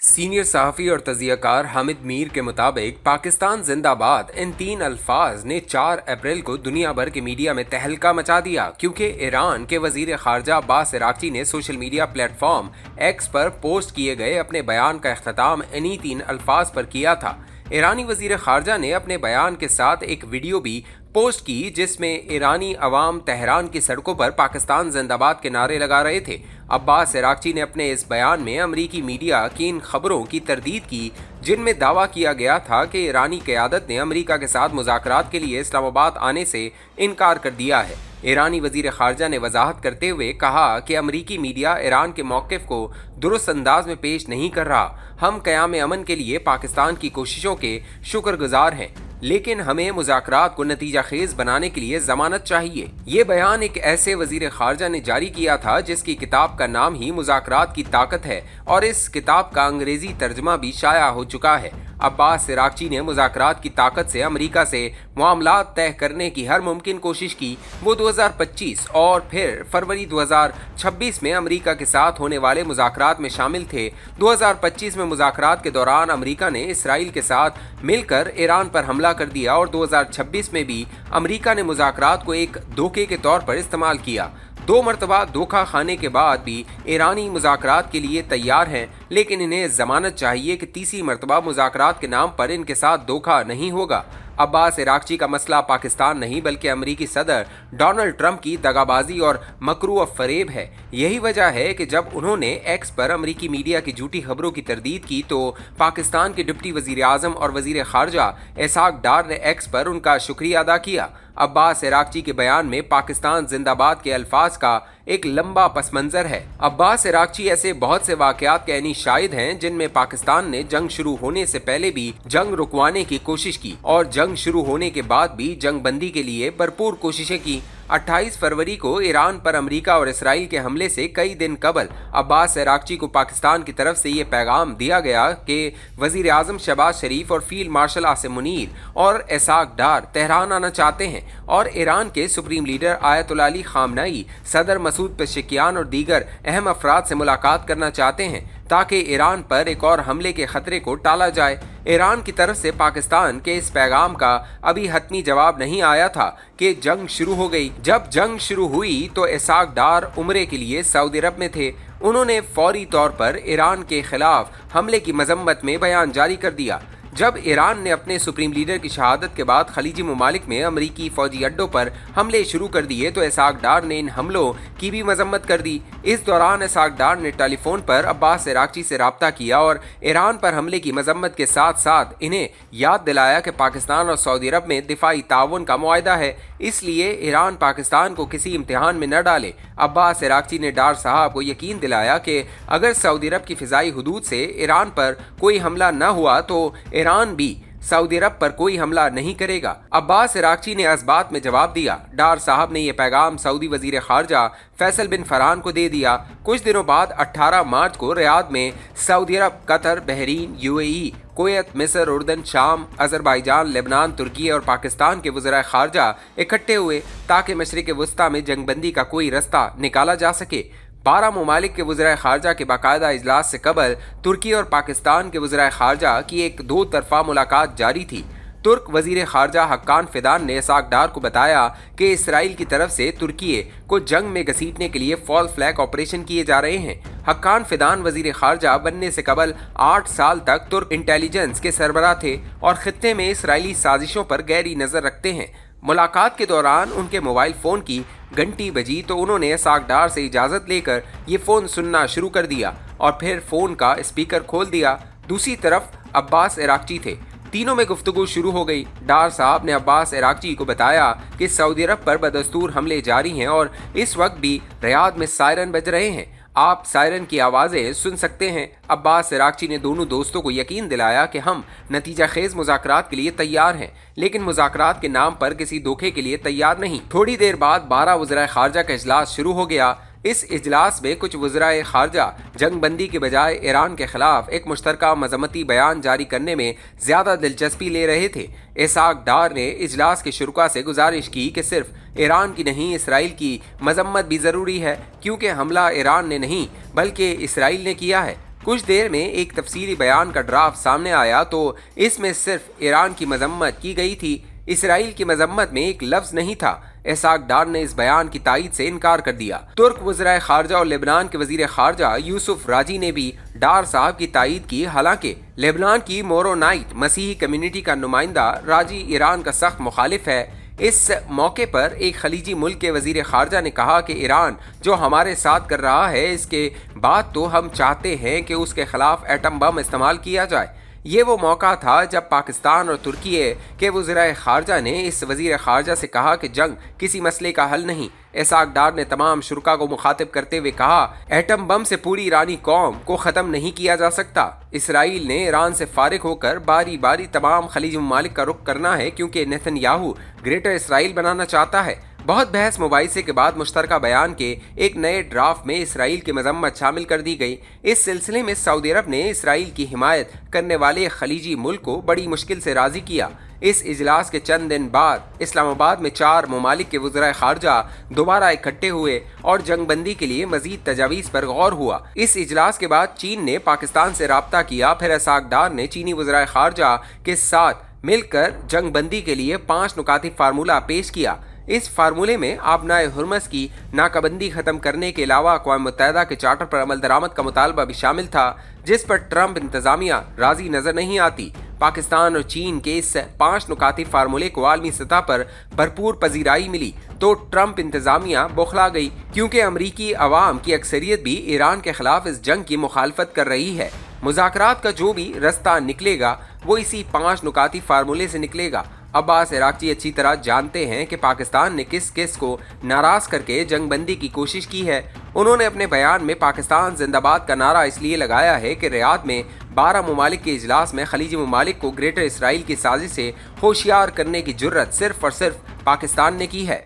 Senior सहाफ़ी और तज़ियाकार हामिद मीर के मुताबिक पाकिस्तान जिंदाबाद इन तीन अल्फाज ने 4 अप्रैल को दुनिया भर के मीडिया में तहलका मचा दिया, क्योंकि ईरान के वज़ीर ख़ारजा अब्बास अराग़ची ने सोशल मीडिया प्लेटफॉर्म एक्स पर पोस्ट किए गए अपने बयान का इख्तिताम इन्हीं 3 अल्फाज पर किया था। ईरानी वज़ीर ख़ारजा ने अपने बयान के साथ एक वीडियो भी पोस्ट की जिसमें ईरानी अवाम तेहरान की सड़कों पर पाकिस्तान जिंदाबाद के नारे लगा रहे थे। अब्बास अराग़ची ने अपने इस बयान में अमरीकी मीडिया की इन खबरों की तरदीद की जिनमें दावा किया गया था कि ईरानी क़यादत ने अमरीका के साथ मुज़ाकरात के लिए इस्लामाबाद आने से इनकार कर दिया है। ईरानी वज़ीर ख़ारजा ने वजाहत करते हुए कहा कि अमरीकी मीडिया ईरान के मौक़िफ़ को दुरुस्त अंदाज में पेश नहीं कर रहा। हम क़याम अमन के लिए पाकिस्तान की कोशिशों के शुक्रगुजार हैं, लेकिन हमें मुज़ाकरात को नतीजा खेज़ बनाने के लिए ज़मानत चाहिए। ये बयान एक ऐसे वज़ीर ख़ारजा ने जारी किया था जिसकी किताब का नाम ही मुज़ाकरात की ताकत है और इस किताब का अंग्रेज़ी तर्जमा भी शाया हो चुका है। अब्बास अराग़ची ने मुज़ाकरात की ताकत से अमरीका से मामलात तय करने की हर मुमकिन कोशिश की। वो 2025 और फिर फरवरी 2026 में अमरीका के साथ होने वाले मुज़ाकरात में शामिल थे। 2025 में मुज़ाकरात के दौरान अमरीका ने इसराइल के साथ मिलकर ईरान पर हमला कर दिया और 2026 में भी अमरीका ने मुज़ाकरात को एक धोखे के तौर पर इस्तेमाल किया। 2 मरतबा धोखा खाने के बाद भी ईरानी मुज़ाकरात के लिए तैयार हैं, लेकिन इन्हें ज़मानत चाहिए कि तीसरी मरतबा मुज़ाकरात के नाम पर इनके साथ धोखा नहीं होगा। अब्बास अराग़ची का मसला पाकिस्तान नहीं बल्कि अमरीकी सदर डोनाल्ड ट्रंप की दगाबाजी और मकरू और फरेब है। यही वजह है कि जब उन्होंने एक्स पर अमरीकी मीडिया की झूठी खबरों की तरदीद की तो पाकिस्तान के डिप्टी वज़ीर आज़म और वज़ीर ख़ारजा इसहाक़ डार ने एक्स पर उनका शुक्रिया अदा किया। अब्बास अराग़ची के बयान में पाकिस्तान जिंदाबाद के अल्फाज का एक लंबा पस मंज़र है। अब्बास अराग़ची ऐसे बहुत से वाक़यात के ऐनी शाहिद हैं जिनमें पाकिस्तान ने जंग शुरू होने से पहले भी जंग रुकवाने की कोशिश की और जंग शुरू होने के बाद भी जंग बंदी के लिए भरपूर कोशिशें की। 28 फरवरी को ईरान पर अमरीका और इसराइल के हमले से कई दिन कबल अब्बास अराग़ची को पाकिस्तान की तरफ से ये पैगाम दिया गया कि वज़ीर आज़म शहबाज शरीफ और फील्ड मार्शल आसिम मुनीर और इसहाक़ डार तेहरान आना चाहते हैं और ईरान के सुप्रीम लीडर आयतुल्लाह अली ख़ामनेई, सदर मसूद पेशेकियान और दीगर अहम अफराद से मुलाकात करना चाहते हैं ताकि ईरान पर एक और हमले के खतरे को टाला जाए। ईरान की तरफ से पाकिस्तान के इस पैगाम का अभी हतमी जवाब नहीं आया था कि जंग शुरू हो गई। जब जंग शुरू हुई तो इसहाक़ डार उम्रे के लिए सऊदी अरब में थे। उन्होंने फौरी तौर पर ईरान के खिलाफ हमले की मजम्मत में बयान जारी कर दिया। जब ईरान ने अपने सुप्रीम लीडर की शहादत के बाद खलीजी ममालिक में अमरीकी फौजी अड्डों पर हमले शुरू कर दिए तो इसहाक़ डार ने इन हमलों की भी मजम्मत कर दी। इस दौरान इसहाक़ डार ने टेलीफोन पर अब्बास अराग़ची से रब्ता किया और ईरान पर हमले की मजम्मत के साथ साथ इन्हें याद दिलाया कि पाकिस्तान और सऊदी अरब में दिफाई ताउन का मुआहदा है, इसलिए ईरान पाकिस्तान को किसी इम्तिहान में न डाले। अब्बास अराग़ची ने डार साहब को यकीन दिलाया कि अगर सऊदी अरब की फ़िज़ाई हदूद से ईरान पर कोई हमला न हुआ तो ईरान भी सऊदी अरब पर कोई हमला नहीं करेगा। अब्बास अराग़ची ने इस बात में जवाब दिया। डार साहब ने यह पैगाम सऊदी वज़ीर ख़ारजा फैसल बिन फरहान को दे दिया। कुछ दिनों बाद 18 मार्च को रियाद में सऊदी अरब, कतर, बहरीन, UAE, कुवैत, मिस्र, उर्दन, शाम, अज़रबैजान, लेबनान, तुर्की और पाकिस्तान के वज़ीर ख़ारजा इकट्ठे हुए ताकि मशरिक़ वस्ता में जंगबंदी का कोई रास्ता निकाला जा सके। 12 ममालिक के वज़ीर ख़ारजा के बाकायदा इजलास से कबल तुर्की और पाकिस्तान के वज़ीर ख़ारजा की एक 2 तरफ़ा मुलाकात जारी थी। तुर्क वज़ीर ख़ारजा हक्कान फ़िदान ने इसहाक़ डार को बताया कि इसराइल की तरफ से तुर्की को जंग में घसीटने के लिए फॉल फ्लैग ऑपरेशन किए जा रहे हैं। हक्कान फ़िदान वज़ीर ख़ारजा बनने से कबल 8 साल तक तुर्क इंटेलिजेंस के सरबराह थे और ख़ित्ते में इसराइली साजिशों पर गहरी नज़र रखते हैं। मुलाकात के दौरान उनके मोबाइल फ़ोन की घंटी बजी तो उन्होंने इसहाक़ डार से इजाज़त लेकर ये फ़ोन सुनना शुरू कर दिया और फिर फ़ोन का स्पीकर खोल दिया। दूसरी तरफ अब्बास अराग़ची थे। तीनों में गुफ्तगू शुरू हो गई। डार साहब ने अब्बास अराग़ची को बताया कि सऊदी अरब पर बदस्तूर हमले जारी हैं और इस वक्त भी रियाद में सायरन बज रहे हैं, आप सायरन की आवाज़ें सुन सकते हैं। अब्बास अराग़ची ने दोनों दोस्तों को यकीन दिलाया कि हम नतीजा खेज़ मुज़ाकरात के लिए तैयार हैं, लेकिन मुज़ाकरात के नाम पर किसी धोखे के लिए तैयार नहीं। थोड़ी देर बाद 12 वज़ीर ख़ारजा का इजलास शुरू हो गया। इस इजलास में कुछ वज़राए ख़ारजा जंगबंदी के बजाय ईरान के ख़िलाफ़ एक मुश्तरका मज़म्मती बयान जारी करने में ज़्यादा दिलचस्पी ले रहे थे। इसहाक़ डार ने इजलास के शुरुका से गुजारिश की कि सिर्फ ईरान की नहीं इसराइल की मज़म्मत भी ज़रूरी है, क्योंकि हमला ईरान ने नहीं बल्कि इसराइल ने किया है। کچھ دیر میں ایک تفصیلی بیان کا ڈرافٹ سامنے آیا تو اس میں صرف ایران کی مذمت کی گئی تھی، اسرائیل کی مذمت میں ایک لفظ نہیں تھا۔ اسحاق ڈار نے اس بیان کی تائید سے انکار کر دیا۔ ترک وزرائے خارجہ اور لبنان کے وزیر خارجہ یوسف راجی نے بھی ڈار صاحب کی تائید کی، حالانکہ لبنان کی مورونائٹ مسیحی کمیونٹی کا نمائندہ راجی ایران کا سخت مخالف ہے۔ اس موقع پر ایک خلیجی ملک کے وزیر خارجہ نے کہا کہ ایران جو ہمارے ساتھ کر رہا ہے، اس کے بعد تو ہم چاہتے ہیں کہ اس کے خلاف ایٹم بم استعمال کیا جائے۔ یہ وہ موقع تھا جب پاکستان اور ترکیے کے وزرائے خارجہ نے اس وزیر خارجہ سے کہا کہ جنگ کسی مسئلے کا حل نہیں۔ اسحاق ڈار نے تمام شرکاء کو مخاطب کرتے ہوئے کہا، ایٹم بم سے پوری ایرانی قوم کو ختم نہیں کیا جا سکتا۔ اسرائیل نے ایران سے فارغ ہو کر باری باری تمام خلیجی ممالک کا رخ کرنا ہے، کیونکہ نیتن یاہو گریٹر اسرائیل بنانا چاہتا ہے۔ بہت بحث مباحثے کے بعد مشترکہ بیان کے ایک نئے ڈرافٹ میں اسرائیل کی مذمت شامل کر دی گئی۔ اس سلسلے میں سعودی عرب نے اسرائیل کی حمایت کرنے والے خلیجی ملک کو بڑی مشکل سے راضی کیا۔ اس اجلاس کے چند دن بعد اسلام آباد میں 4 ممالک کے وزرائے خارجہ دوبارہ اکٹھے ہوئے اور جنگ بندی کے لیے مزید تجاویز پر غور ہوا۔ اس اجلاس کے بعد چین نے پاکستان سے رابطہ کیا، پھر اسحاق ڈار نے چینی وزرائے خارجہ کے ساتھ مل کر جنگ بندی کے لیے 5 نکاتی فارمولہ پیش کیا۔ اس فارمولے میں آبنائے ہرمز کی ناکہ بندی ختم کرنے کے علاوہ اقوام متحدہ کے چارٹر پر عمل درآمد کا مطالبہ بھی شامل تھا، جس پر ٹرمپ انتظامیہ راضی نظر نہیں آتی۔ پاکستان اور چین کے اس 5 نکاتی فارمولے کو عالمی سطح پر بھرپور پذیرائی ملی تو ٹرمپ انتظامیہ بوکھلا گئی، کیونکہ امریکی عوام کی اکثریت بھی ایران کے خلاف اس جنگ کی مخالفت کر رہی ہے۔ مذاکرات کا جو بھی رستہ نکلے گا وہ اسی 5 نکاتی فارمولے سے نکلے گا۔ عباس عراقچی اچھی طرح جانتے ہیں کہ پاکستان نے کس کس کو ناراض کر کے جنگ بندی کی کوشش کی ہے۔ انہوں نے اپنے بیان میں پاکستان زندہ باد کا نعرہ اس لیے لگایا ہے کہ ریاض میں 12 ممالک کے اجلاس میں خلیجی ممالک کو گریٹر اسرائیل کی سازش سے ہوشیار کرنے کی جرت صرف اور صرف پاکستان نے کی ہے۔